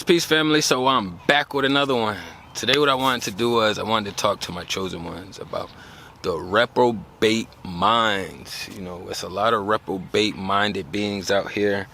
Peace, family. So I'm back with another one. Today what I wanted to do was I wanted to talk to my chosen ones about the reprobate minds. You know, it's a lot of reprobate minded beings out here,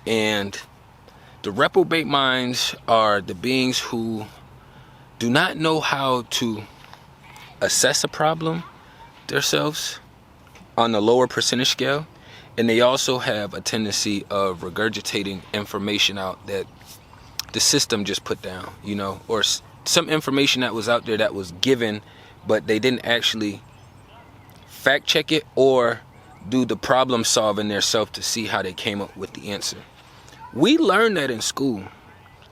and the reprobate minds are the beings who do not know how to assess a problem themselves on the lower percentage scale, and they also have a tendency of regurgitating information out that the system just put down, you know, or some information that was out there that was given, but they didn't actually fact check it or do the problem solving themselves to see how they came up with the answer. We learned that in school.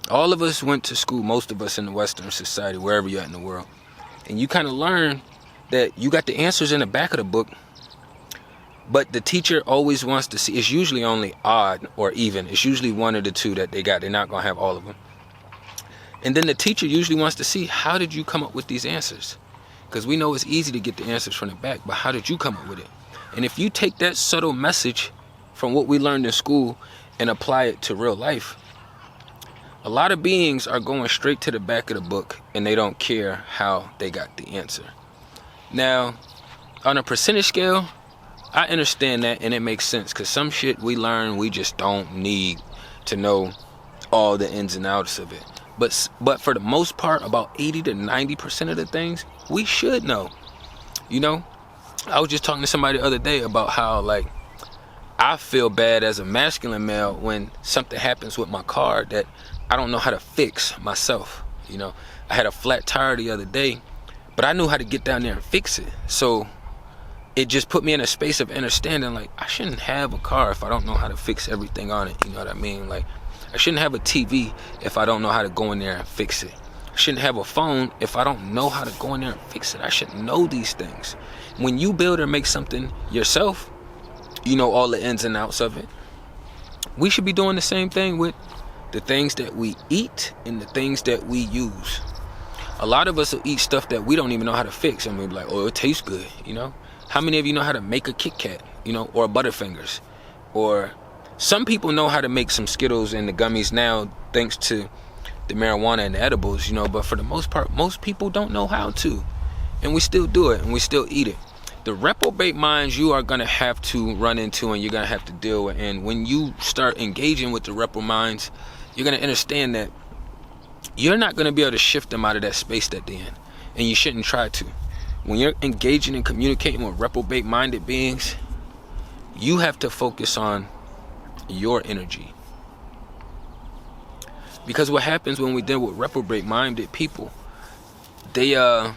All of us went to school, most of us in the Western society, wherever you're at in the world. And you kind of learn that you got the answers in the back of the book, but the teacher always wants to see, it's usually only odd or even. It's usually one of the two that they got. They're not going to have all of them. And then the teacher usually wants to see, how did you come up with these answers? Because we know it's easy to get the answers from the back, but how did you come up with it? And if you take that subtle message from what we learned in school and apply it to real life, a lot of beings are going straight to the back of the book and they don't care how they got the answer. Now, on a percentage scale, I understand that, and it makes sense, because some shit we learn, we just don't need to know all the ins and outs of it. But for the most part, about 80 to 90% of the things we should know. You know, I was just talking to somebody the other day about how, like, I feel bad as a masculine male when something happens with my car that I don't know how to fix myself. You know, I had a flat tire the other day, but I knew how to get down there and fix it. So it just put me in a space of understanding, like, I shouldn't have a car if I don't know how to fix everything on it. You know what I mean? Like, I shouldn't have a TV if I don't know how to go in there and fix it. I shouldn't have a phone if I don't know how to go in there and fix it. I should know these things. When you build or make something yourself, you know all the ins and outs of it. We should be doing the same thing with the things that we eat and the things that we use. A lot of us will eat stuff that we don't even know how to fix, and we'll be like, oh, it tastes good, you know? How many of you know how to make a Kit Kat, you know, or a Butterfingers? Or some people know how to make some Skittles and the gummies now, thanks to the marijuana and the edibles, you know, but for the most part, most people don't know how to. And we still do it, and we still eat it. The reprobate minds you are going to have to run into, and you're going to have to deal with. And when you start engaging with the reprobate minds, you're going to understand that you're not going to be able to shift them out of that space that they're in. And you shouldn't try to. When you're engaging and communicating with reprobate-minded beings, you have to focus on your energy. Because what happens when we deal with reprobate-minded people, they are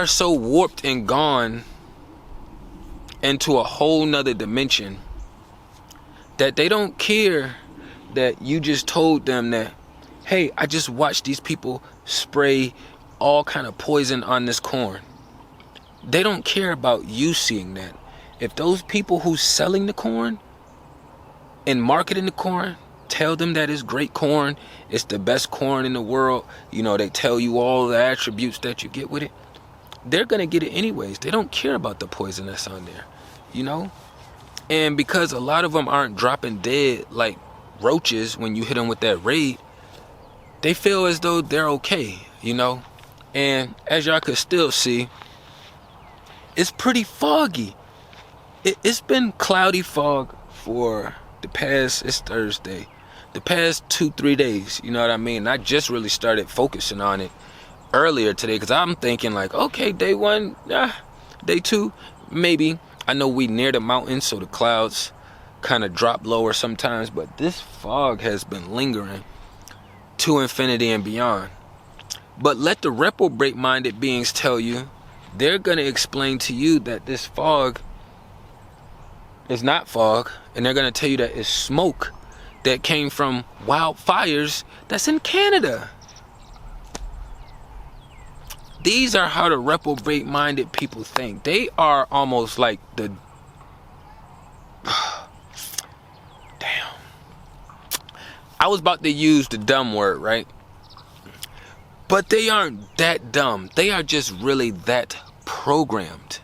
so warped and gone into a whole nother dimension that they don't care that you just told them that, hey, I just watched these people spray all kind of poison on this corn. They don't care about you seeing that. If those people who's selling the corn and marketing the corn tell them that it's great corn, it's the best corn in the world, you know, they tell you all the attributes that you get with it, they're gonna get it anyways. They don't care about the poison that's on there, you know? And because a lot of them aren't dropping dead like roaches when you hit them with that raid, they feel as though they're okay, you know? And as y'all could still see, it's pretty foggy. It's been cloudy fog for the past, it's Thursday, the past 2-3 days, you know what I mean? I just really started focusing on it earlier today, because I'm thinking like, okay, day one, day two, maybe. I know we near the mountains, so the clouds kind of drop lower sometimes, but this fog has been lingering to infinity and beyond. But let the reprobate-minded beings tell you, they're going to explain to you that this fog is not fog, and they're going to tell you that it's smoke that came from wildfires that's in Canada. These are how the reprobate-minded people think. They are almost like the... Damn. I was about to use the dumb word, right? But they aren't that dumb. They are just really that programmed.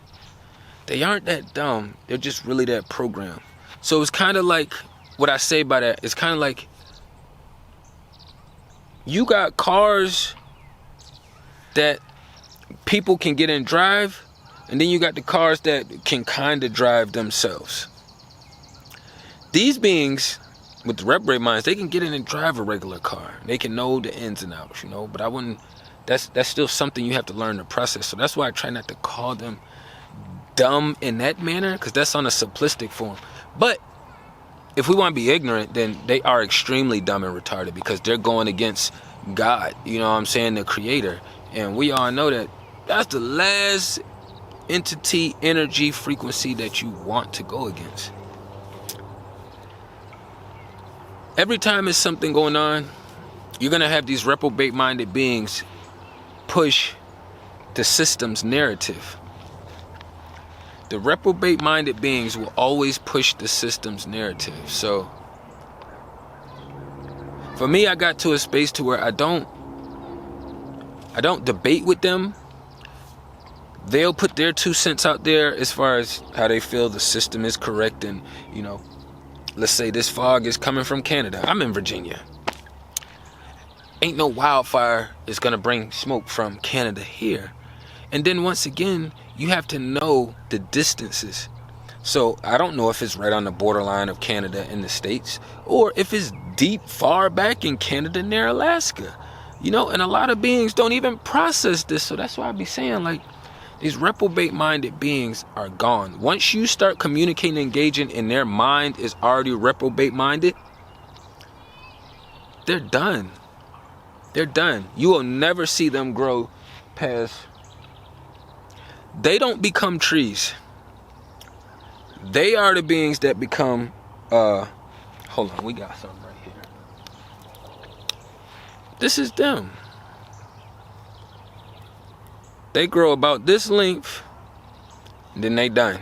They aren't that dumb. They're just really that programmed. So it's kind of like, what I say by that, it's kind of like You got cars that people can get and drive, and then you got the cars that can kind of drive themselves. These beings with the reprobate minds, they can get in and drive a regular car. They can know the ins and outs, you know, but I wouldn't, that's still something you have to learn to process. So that's why I try not to call them dumb in that manner, because that's on a simplistic form. But if we want to be ignorant, then they are extremely dumb and retarded, because they're going against God, you know what I'm saying, the creator. And we all know that that's the last entity, energy, frequency that you want to go against. Every time there's something going on, you're going to have these reprobate-minded beings push the system's narrative. The reprobate-minded beings will always push the system's narrative. So, for me, I got to a space to where I don't debate with them. They'll put their 2 cents out there as far as how they feel the system is correct, and, you know, let's say this fog is coming from Canada. I'm in Virginia. Ain't no wildfire is going to bring smoke from Canada here. And then once again, you have to know the distances. So I don't know if it's right on the borderline of Canada and the States, or if it's deep, far back in Canada near Alaska. You know, and a lot of beings don't even process this. So that's why I be saying, like, these reprobate-minded beings are gone. Once you start communicating, engaging, and their mind is already reprobate-minded, they're done. They're done. You will never see them grow past. They don't become trees. They are the beings that become, hold on, we got something right here. This is them. They grow about this length, and then they done.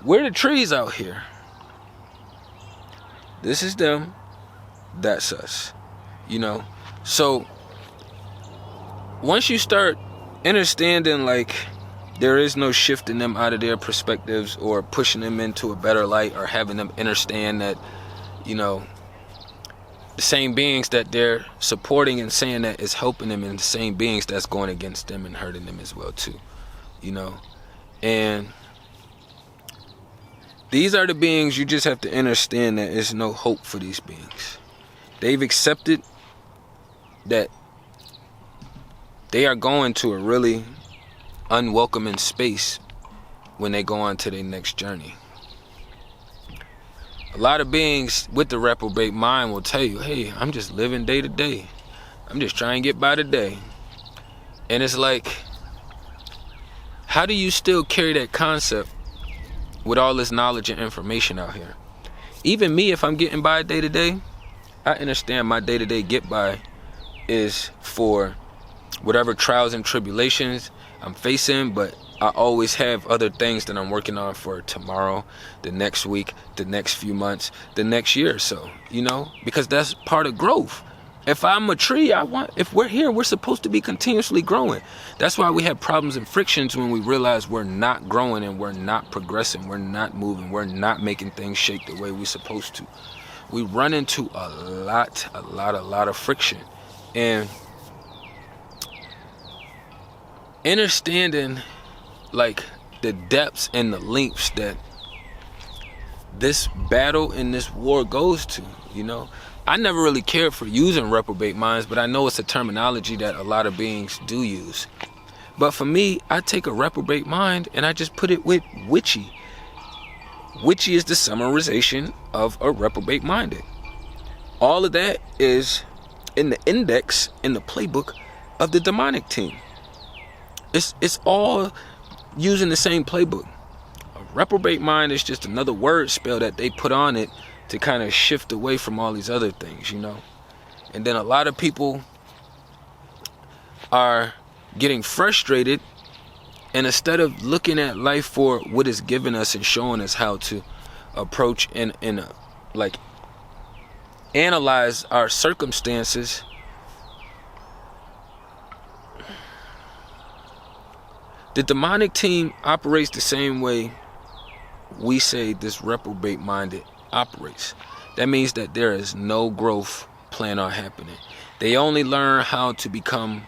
We're the trees out here. This is them. That's us. You know? So, once you start understanding, like, there is no shifting them out of their perspectives or pushing them into a better light or having them understand that, you know, the same beings that they're supporting and saying that is helping them, and the same beings that's going against them and hurting them as well too, you know. And these are the beings you just have to understand that there's no hope for these beings. They've accepted that they are going to a really unwelcoming space when they go on to their next journey. A lot of beings with the reprobate mind will tell you, hey, I'm just living day to day. I'm just trying to get by the day. And it's like, how do you still carry that concept with all this knowledge and information out here? Even me, if I'm getting by day to day, I understand my day to day get by is for whatever trials and tribulations I'm facing, but I always have other things that I'm working on for tomorrow, the next week, the next few months, the next year or so, you know, because that's part of growth. If I'm a tree, if we're here, we're supposed to be continuously growing. That's why we have problems and frictions when we realize we're not growing and we're not progressing, we're not moving, we're not making things shake the way we're supposed to. We run into a lot of friction. And understanding, like, the depths and the lengths that this battle and this war goes to, you know. I never really cared for using reprobate minds, but I know it's a terminology that a lot of beings do use. But for me, I take a reprobate mind and I just put it with witchy. Witchy is the summarization of a reprobate minded. All of that is in the index, in the playbook of the demonic team. It's all using the same playbook. A reprobate mind is just another word spell that they put on it to kind of shift away from all these other things, you know. And then a lot of people are getting frustrated, and instead of looking at life for what it's given us and showing us how to approach and like analyze our circumstances, the demonic team operates the same way we say this reprobate minded operates. That means that there is no growth plan on happening. They only learn how to become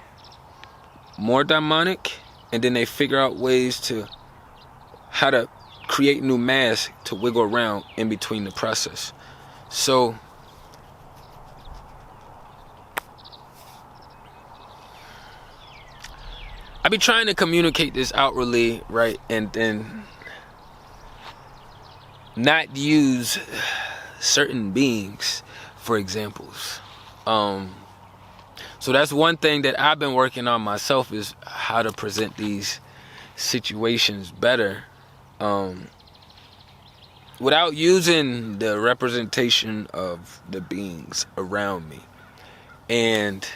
more demonic, and then they figure out ways to how to create new masks to wiggle around in between the process. So I be trying to communicate this outwardly, right, and then not use certain beings for examples. So that's one thing that I've been working on myself, is how to present these situations better, without using the representation of the beings around me. And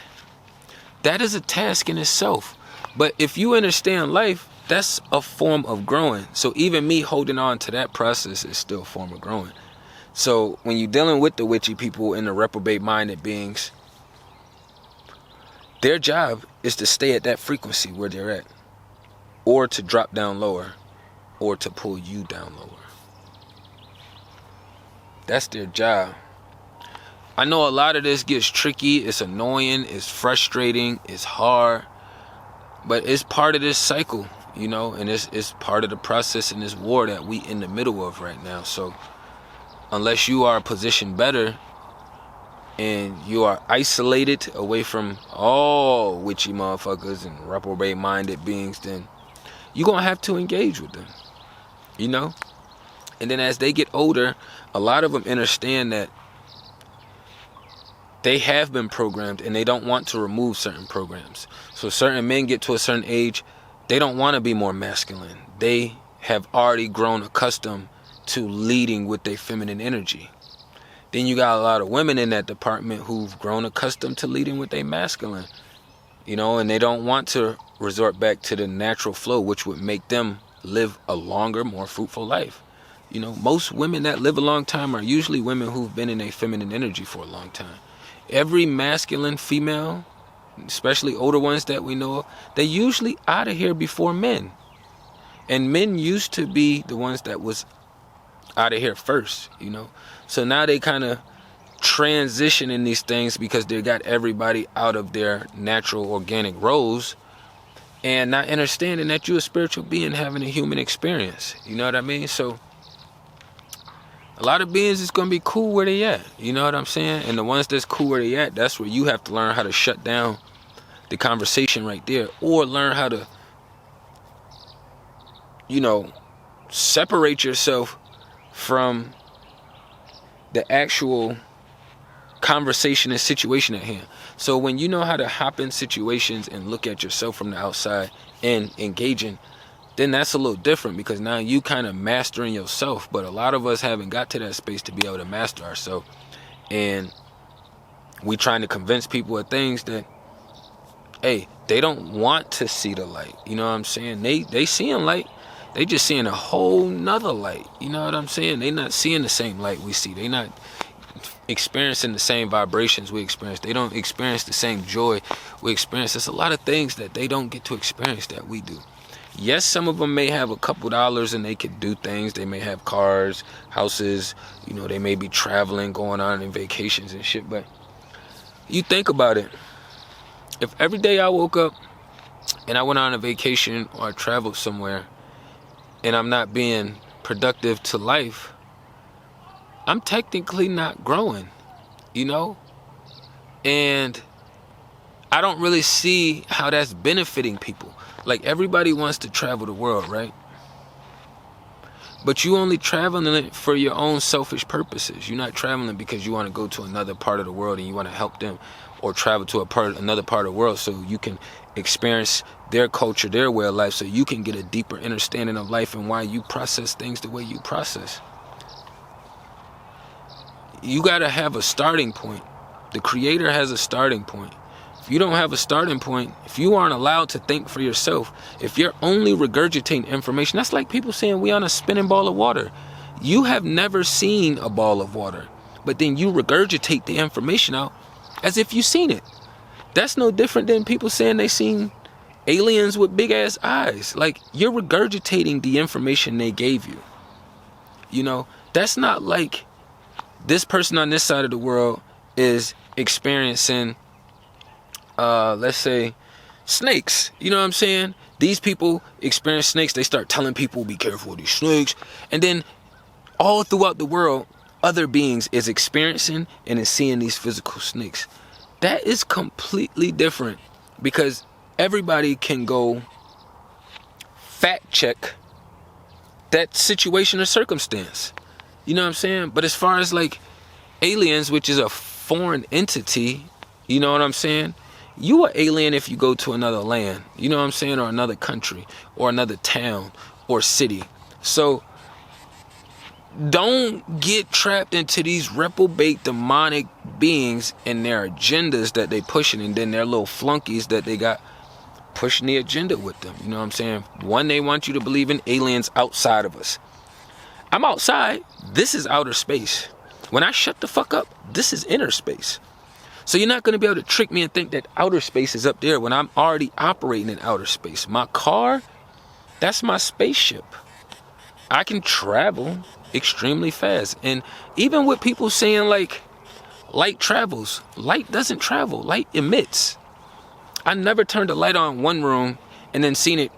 that is a task in itself. But if you understand life, that's a form of growing. So even me holding on to that process is still a form of growing. So when you're dealing with the witchy people and the reprobate-minded beings, their job is to stay at that frequency where they're at, or to drop down lower, or to pull you down lower. That's their job. I know a lot of this gets tricky, it's annoying, it's frustrating, it's hard, but it's part of this cycle, you know, and it's part of the process in this war that we in the middle of right now. So unless you are positioned better and you are isolated away from all witchy motherfuckers and reprobate-minded beings, then you're going to have to engage with them, you know? And then as they get older, a lot of them understand that they have been programmed and they don't want to remove certain programs. So certain men get to a certain age, they don't want to be more masculine. They have already grown accustomed to leading with their feminine energy. Then you got a lot of women in that department who've grown accustomed to leading with their masculine, you know, and they don't want to resort back to the natural flow, which would make them live a longer, more fruitful life. You know, most women that live a long time are usually women who've been in a feminine energy for a long time. Every masculine female, especially older ones that we know of, they usually out of here before men. And men used to be the ones that was out of here first, you know. So now they kind of transition in these things because they got everybody out of their natural organic roles and not understanding that you're a spiritual being having a human experience. You know what I mean? So a lot of beings is going to be cool where they at. You know what I'm saying? And the ones that's cool where they at, that's where you have to learn how to shut down the conversation right there, or learn how to, you know, separate yourself from the actual conversation and situation at hand. So when you know how to hop in situations and look at yourself from the outside and engaging, then that's a little different, because now you kind of mastering yourself. But a lot of us haven't got to that space to be able to master ourselves, and we trying to convince people of things that, hey, they don't want to see the light. You know what I'm saying? They seeing light, they just seeing a whole nother light. You know what I'm saying? They not seeing the same light we see. They not experiencing the same vibrations we experience. They don't experience the same joy we experience. There's a lot of things that they don't get to experience that we do. Yes, some of them may have a couple dollars and they could do things. They may have cars, houses, you know, they may be traveling, going on in vacations and shit. But you think about it. If every day I woke up and I went on a vacation or I traveled somewhere and I'm not being productive to life, I'm technically not growing, you know? And I don't really see how that's benefiting people. Like, everybody wants to travel the world, right? But you only traveling it for your own selfish purposes. You're not traveling because you want to go to another part of the world and you want to help them, or travel to another part of the world so you can experience their culture, their way of life, so you can get a deeper understanding of life and why you process things the way you process. You got to have a starting point. The Creator has a starting point. If you don't have a starting point, if you aren't allowed to think for yourself, if you're only regurgitating information, that's like people saying we on a spinning ball of water. You have never seen a ball of water, but then you regurgitate the information out as if you've seen it. That's no different than people saying they seen aliens with big ass eyes. Like, you're regurgitating the information they gave you. You know, that's not like this person on this side of the world is experiencing, let's say, snakes. You know what I'm saying? These people experience snakes. They start telling people, be careful of these snakes. And then all throughout the world, other beings is experiencing and is seeing these physical snakes. That is completely different, because everybody can go fact check that situation or circumstance. You know what I'm saying? But as far as like aliens, which is a foreign entity, you know what I'm saying? You are alien if you go to another land, you know what I'm saying, or another country, or another town, or city. So don't get trapped into these reprobate demonic beings and their agendas that they pushing, and then their little flunkies that they got pushing the agenda with them. You know what I'm saying? One, they want you to believe in aliens outside of us. I'm outside. This is outer space. When I shut the fuck up, this is inner space. So you're not going to be able to trick me and think that outer space is up there when I'm already operating in outer space. My car, that's my spaceship. I can travel extremely fast. And even with people saying like light travels, light doesn't travel, light emits. I never turned a light on one room and then seen it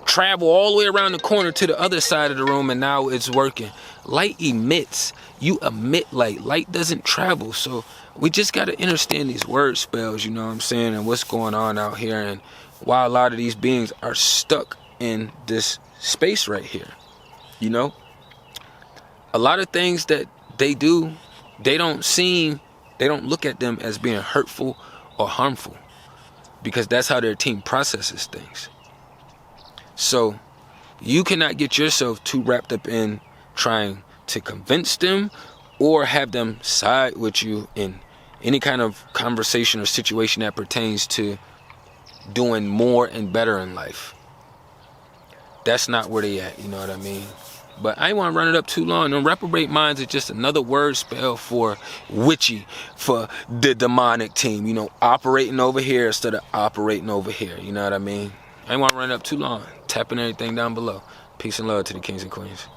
travel all the way around the corner to the other side of the room and now it's working. Light emits. You emit light. Light doesn't travel. So we just got to understand these word spells, you know what I'm saying, and what's going on out here, and why a lot of these beings are stuck in this space right here. You know, a lot of things that they do, they don't look at them as being hurtful or harmful, because that's how their team processes things. So you cannot get yourself too wrapped up in trying to convince them or have them side with you in any kind of conversation or situation that pertains to doing more and better in life. That's not where they at, you know what I mean? But I ain't want to run it up too long. And reprobate minds is just another word spell for witchy, for the demonic team, you know, operating over here instead of operating over here, you know what I mean? I ain't want to run it up too long. Tapping everything down below. Peace and love to the kings and queens.